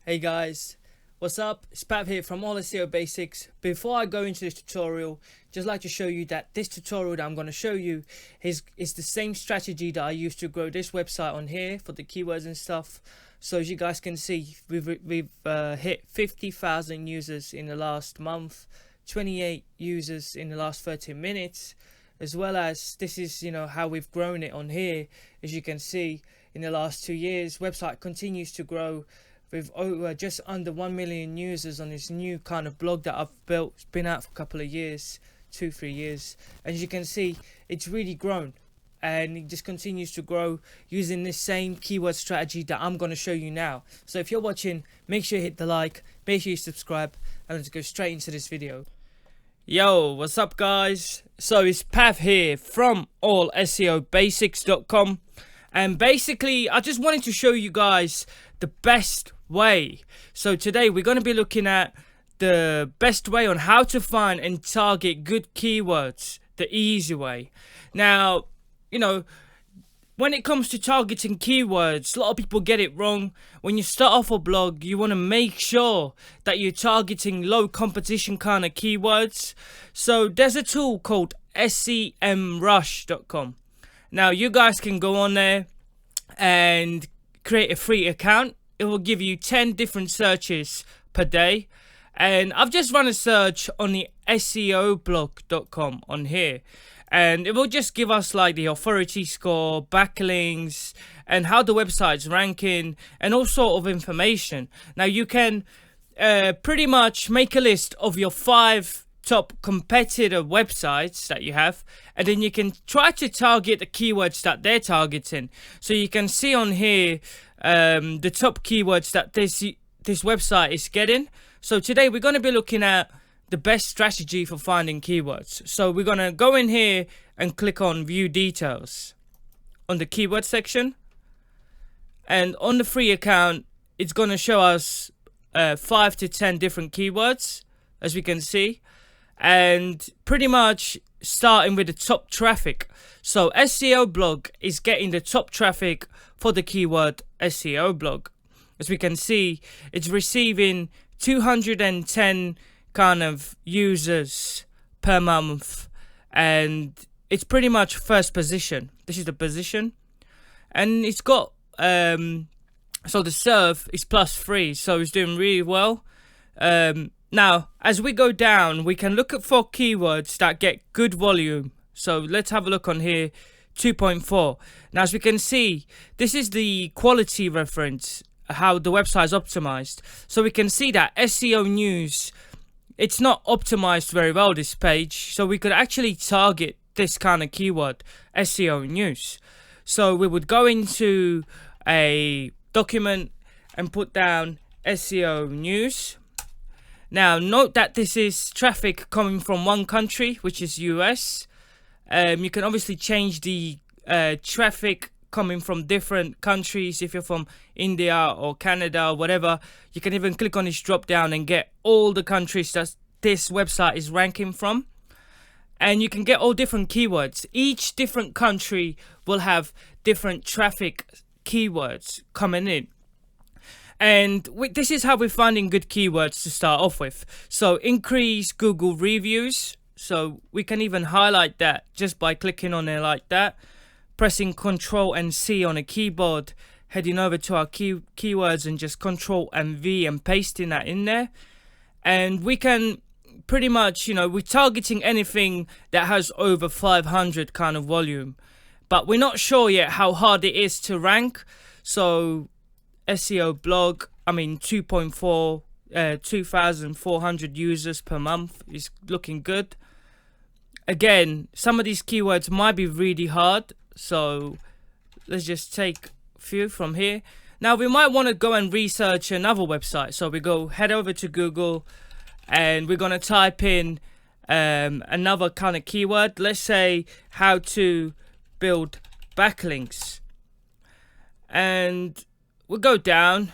Hey guys, what's up? It's Pav here from All SEO Basics. Before I go into this tutorial, just like to show you that this tutorial that I'm going to show you is the same strategy that I used to grow this website on here for the keywords and stuff. So as you guys can see, we've hit 50,000 users in the last month, 28 users in the last 30 minutes, as well as this is how we've grown it on here. As you can see, in the last 2 years, website continues to grow with just under 1 million users on this new kind of blog that I've built. It's been out for a couple of years, 2-3 years. As you can see, it's really grown and it just continues to grow using this same keyword strategy that I'm going to show you now. So if you're watching, make sure you hit the like, make sure you subscribe, and let's go straight into this video. Yo, what's up guys? So it's Pav here from allseobasics.com, and basically I just wanted to show you guys the best way. So today we're going to be looking at the best way on how to find and target good keywords, the easy way. Now, when it comes to targeting keywords, a lot of people get it wrong. When you start off a blog, you want to make sure that you're targeting low competition kind of keywords. So there's a tool called semrush.com. Now you guys can go on there and create a free account. It will give you 10 different searches per day. And I've just run a search on the seoblog.com on here. And it will just give us like the authority score, backlinks, and how the website's ranking, and all sort of information. Now you can pretty much make a list of your 5 top competitor websites that you have, and then you can try to target the keywords that they're targeting. So you can see on here the top keywords that this website is getting. So today we're going to be looking at the best strategy for finding keywords. So we're going to go in here and click on view details on the keyword section, and on the free account it's going to show us 5 to 10 different keywords, as we can see, and pretty much starting with the top traffic. So SEO blog is getting the top traffic for the keyword SEO blog. As we can see, it's receiving 210 kind of users per month, and it's pretty much first position. This is the position, and it's got so the serve is +3, so it's doing really well. Now as we go down, we can look at 4 keywords that get good volume. So let's have a look on here. 2.4. Now as we can see, this is the quality reference, how the website is optimized. So we can see that SEO news, it's not optimized very well, this page. So we could actually target this kind of keyword, SEO news. So we would go into a document and put down SEO news. Now note that this is traffic coming from one country, which is US. You can obviously change the traffic coming from different countries. If you're from India or Canada or whatever, you can even click on this drop down and get all the countries that this website is ranking from, and you can get all different keywords. Each different country will have different traffic keywords coming in, and this is how we're finding good keywords to start off with. So increase Google reviews, so we can even highlight that just by clicking on it like that, pressing Ctrl and C on a keyboard, heading over to our keywords and just Ctrl and V and pasting that in there. And we can pretty much, we're targeting anything that has over 500 kind of volume, but we're not sure yet how hard it is to rank. So SEO blog, 2.4, 2,400 users per month is looking good. Again, some of these keywords might be really hard, so let's just take a few from here. Now we might want to go and research another website. So we head over to Google, and we're going to type in another kind of keyword. Let's say how to build backlinks, and we'll go down,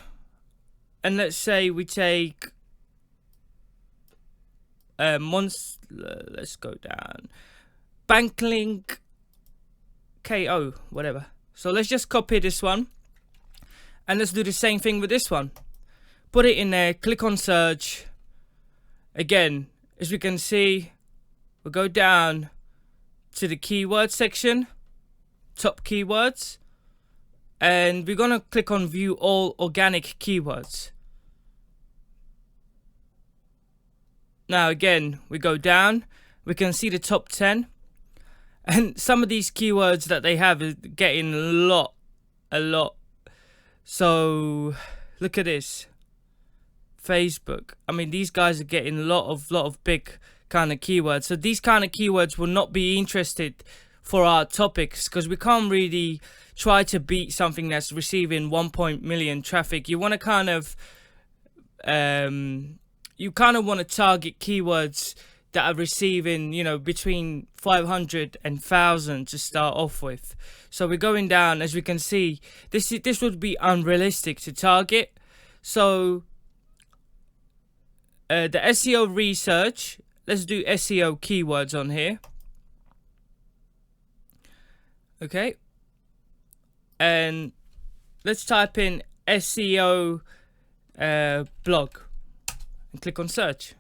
and let's say we take let's go down, backlink KO, whatever. So let's just copy this one, and let's do the same thing with this one. put it in there, click on search. Again, as we can see, we'll go down to the keyword section, top keywords, and we're gonna click on view all organic keywords. Now again, we go down, we can see the top 10, and some of these keywords that they have is getting a lot. So look at this, Facebook. I mean, these guys are getting a lot of big kind of keywords. So these kind of keywords will not be interested for our topics, because we can't really try to beat something that's receiving 1 million traffic. You want to kind of want to target keywords that are receiving, you know, between 500 and 1,000 to start off with. So we're going down. As we can see, this would be unrealistic to target. So the SEO research, let's do SEO keywords on here. Okay, and let's type in SEO blog and click on search.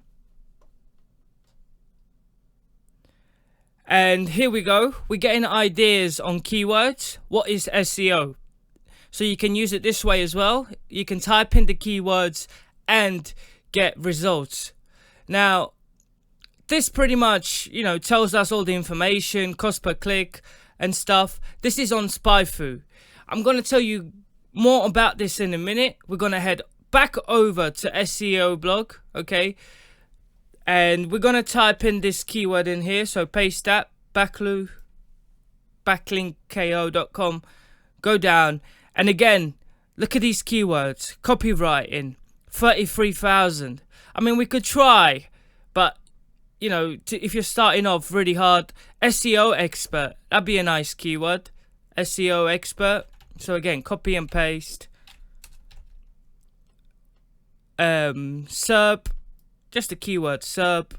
And here we go, we're getting ideas on keywords. What is SEO? So you can use it this way as well. You can type in the keywords and get results. Now this pretty much, you know, tells us all the information, cost per click and stuff. This is on SpyFu. I'm going to tell you more about this in a minute. We're going to head back over to SEO blog, okay? And we're going to type in this keyword in here. So paste that, backlinkko.com, go down. And again, look at these keywords. Copywriting, 33,000. I mean, we could try, but you know, if you're starting off really hard, SEO expert, that'd be a nice keyword. SEO expert. So again, copy and paste. SERP, just a keyword, SERP.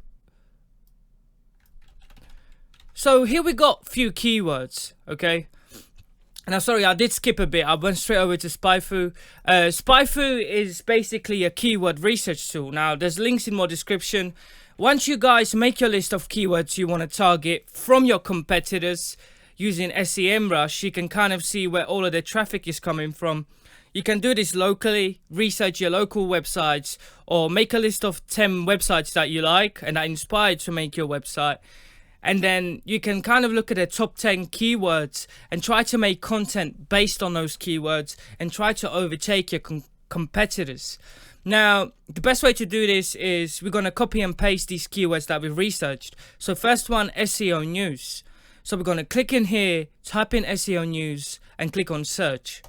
So here we got few keywords, okay? And I'm sorry, I did skip a bit. I went straight over to SpyFu. SpyFu is basically a keyword research tool. Now, there's links in my description. Once you guys make your list of keywords you want to target from your competitors using SEMrush, you can kind of see where all of their traffic is coming from. You can do this locally, research your local websites, or make a list of 10 websites that you like and are inspired to make your website. And then you can kind of look at the top 10 keywords and try to make content based on those keywords and try to overtake your competitors. Now, the best way to do this is we're going to copy and paste these keywords that we've researched. So first one, SEO news. So we're going to click in here, type in SEO news and click on search.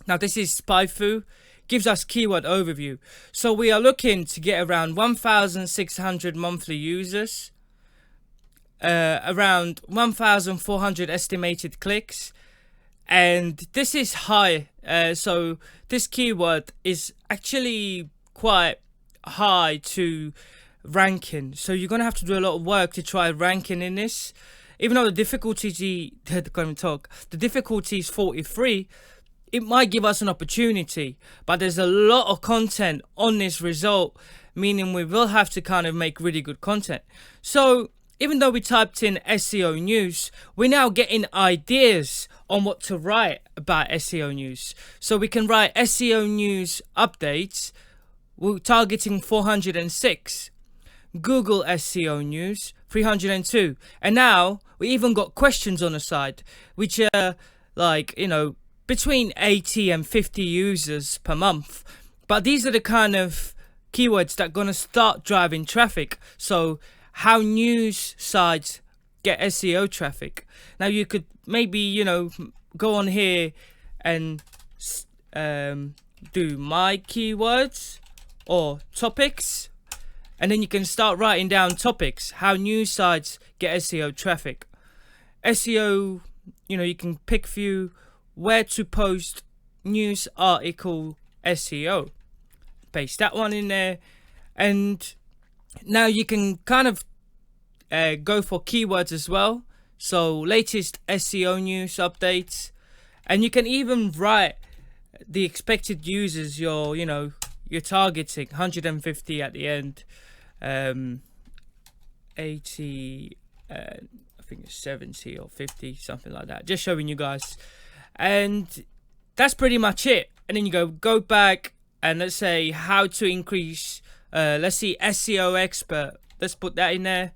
Now this is SpyFu, gives us keyword overview. So we are looking to get around 1,600 monthly users, around 1,400 estimated clicks, and this is high. So this keyword is actually quite high to ranking. So you're gonna have to do a lot of work to try ranking in this. Even though the difficulty is 43, it might give us an opportunity. But there's a lot of content on this result, meaning we will have to kind of make really good content. So even though we typed in SEO news, we're now getting ideas on what to write about SEO news. So we can write SEO news updates. We're targeting 406. Google SEO news, 302. And now we even got questions on the side, which are like, you know, between 80 and 50 users per month. But these are the kind of keywords that are going to start driving traffic. So how news sites get SEO traffic. Now you could maybe, you know, go on here and do my keywords or topics, and then you can start writing down topics, how news sites get SEO traffic. SEO, you know, you can pick few, where to post news article SEO. Paste that one in there, and now you can kind of go for keywords as well. So latest SEO news updates, and you can even write the expected users your you're targeting. 150 at the end, 80, I think it's 70 or 50, something like that. Just showing you guys, and that's pretty much it. And then you go back, and let's say how to increase. Let's see, SEO expert. Let's put that in there.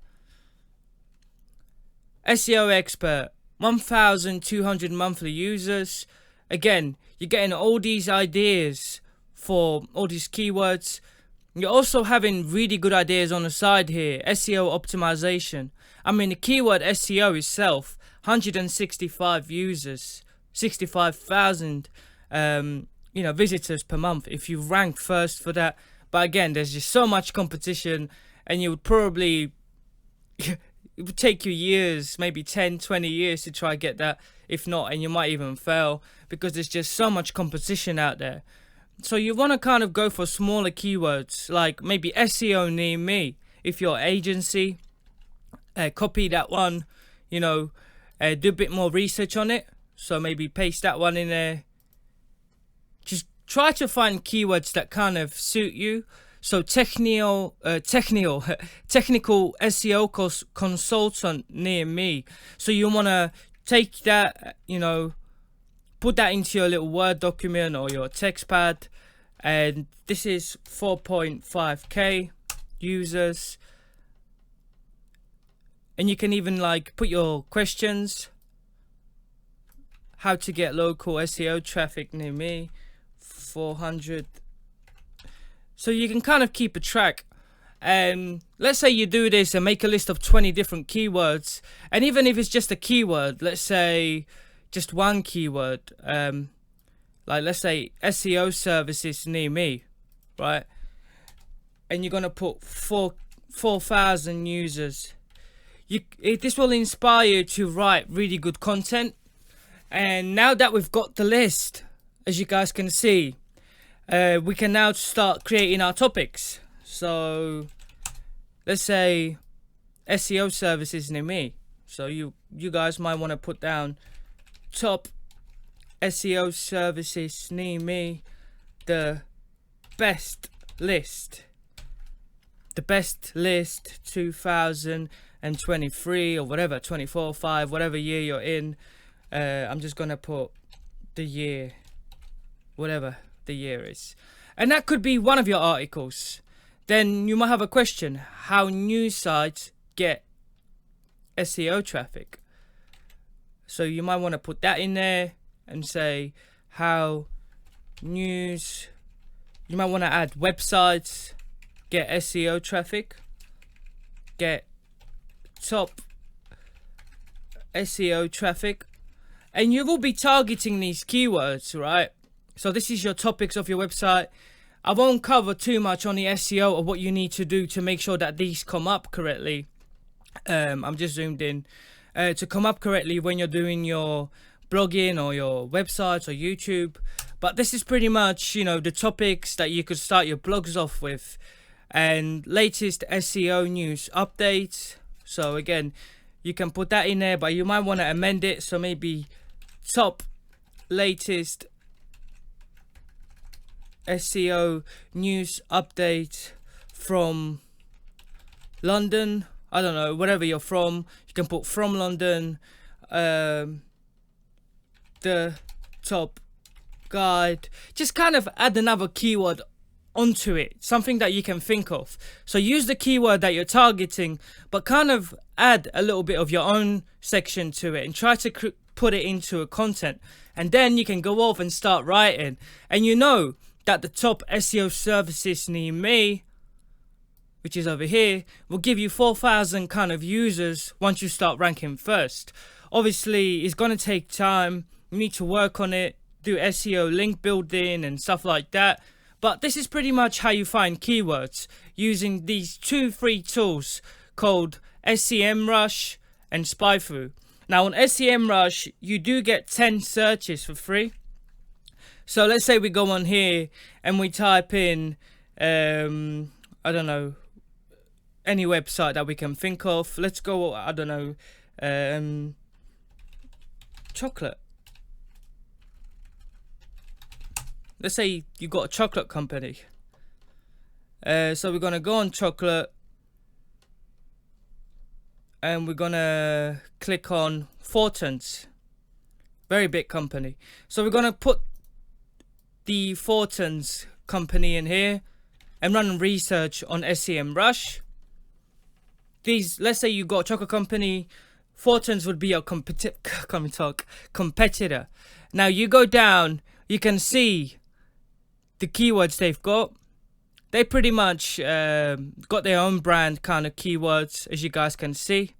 SEO expert, 1,200 monthly users. Again, you're getting all these ideas for all these keywords. You're also having really good ideas on the side here. SEO optimization. I mean, the keyword SEO itself, 165 users, 65,000 visitors per month if you rank first for that. But again, there's just so much competition, and you would probably it would take you years, maybe 10, 20 years to try get that, if not, and you might even fail because there's just so much competition out there. So you want to kind of go for smaller keywords, like maybe SEO near me. If you're an agency, copy that one, do a bit more research on it. So maybe paste that one in there. Just try to find keywords that kind of suit you. So technical SEO consultant near me. So you want to take that, put that into your little Word document or your text pad. And this is 4.5k users. And you can even put your questions. How to get local SEO traffic near me. 400. So you can kind of keep a track. And let's say you do this and make a list of 20 different keywords. And even if it's just a keyword, let's say just one keyword, let's say SEO services near me, right? And you're gonna put 4,000 users. This will inspire you to write really good content. And now that we've got the list, as you guys can see, we can now start creating our topics. So let's say SEO services near me. So you guys might want to put down top SEO services near me, the best list 2023 or whatever, 24, 5, whatever year you're in. I'm just gonna put the year, whatever the year is, and that could be one of your articles. Then you might have a question: how news sites get SEO traffic? So you might want to put that in there and say how news. You might want to add websites get SEO traffic, get top SEO traffic, and you will be targeting these keywords, right? So this is your topics of your website. I won't cover too much on the SEO of what you need to do to make sure that these come up correctly. I'm just zoomed in to come up correctly when you're doing your blogging or your websites or YouTube. But this is pretty much, the topics that you could start your blogs off with, and latest SEO news updates. So again, you can put that in there, but you might want to amend it. So maybe top latest SEO news update from London. I don't know, wherever you're from, you can put from London. The top guide. Just kind of add another keyword onto it, something that you can think of. So use the keyword that you're targeting, but kind of add a little bit of your own section to it and try to put it into a content. And then you can go off and start writing. And that the top SEO services near me, which is over here, will give you 4,000 kind of users once you start ranking first. Obviously, it's going to take time. You need to work on it, do SEO link building and stuff like that. But this is pretty much how you find keywords, using these 2 free tools called SEMrush and SpyFu. Now on SEMrush, you do get 10 searches for free. So let's say we go on here and we type in, I don't know, any website that we can think of. Let's go, I don't know, chocolate. Let's say you got a chocolate company. So we're gonna go on chocolate, and we're gonna click on Fortons, very big company. So we're gonna put the Fortons company in here and run research on SEMrush. These, let's say you got a chocolate company, Fortons would be your competitor. Now you go down, you can see the keywords they've got. They pretty much got their own brand kind of keywords, as you guys can see.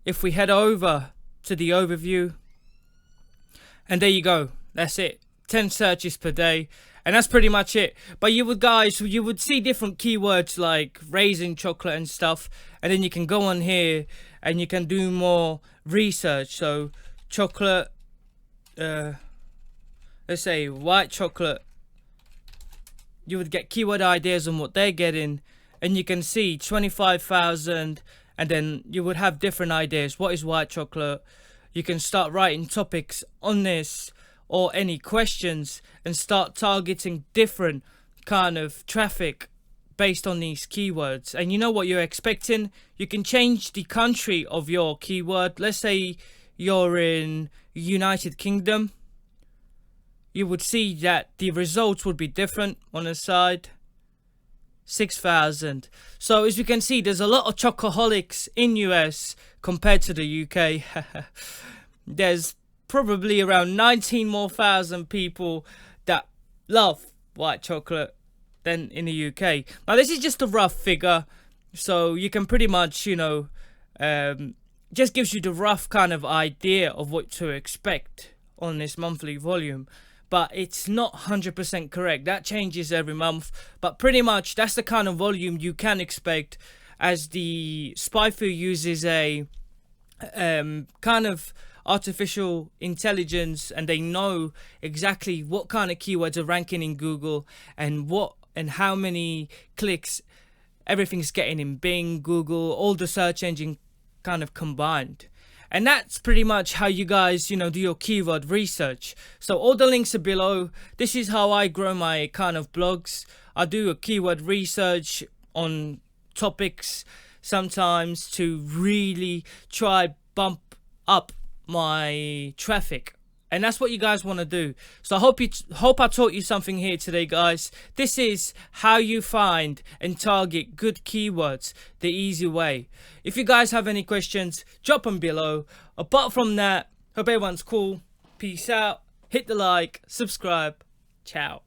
If we head over to the overview, and there you go, that's it, 10 searches per day, and that's pretty much it. But you would see different keywords like raisin chocolate and stuff, and then you can go on here and you can do more research. So chocolate, let's say white chocolate, you would get keyword ideas on what they're getting, and you can see 25,000, and then you would have different ideas. What is white chocolate? You can start writing topics on this or any questions and start targeting different kind of traffic based on these keywords. And you know what you're expecting. You can change the country of your keyword. Let's say you're in United Kingdom. You would see that the results would be different on the side. 6,000. So as you can see, there's a lot of chocoholics in US compared to the UK. There's probably around 19 more thousand people that love white chocolate than in the UK. Now this is just a rough figure, so you can pretty much, you know, just gives you the rough kind of idea of what to expect on this monthly volume. But it's not 100% correct. That changes every month. But pretty much that's the kind of volume you can expect, as the SpyFu uses a kind of artificial intelligence, and they know exactly what kind of keywords are ranking in Google and how many clicks everything's getting in Bing, Google, all the search engine kind of combined. And that's pretty much how you guys, you know, do your keyword research. So all the links are below. This is how I grow my kind of blogs. I do a keyword research on topics sometimes to really try bump up my traffic. And that's what you guys want to do. So I hope I taught you something here today, guys. This is how you find and target good keywords the easy way. If you guys have any questions, drop them below. Apart from that, hope everyone's cool. Peace out. Hit the like, subscribe. Ciao.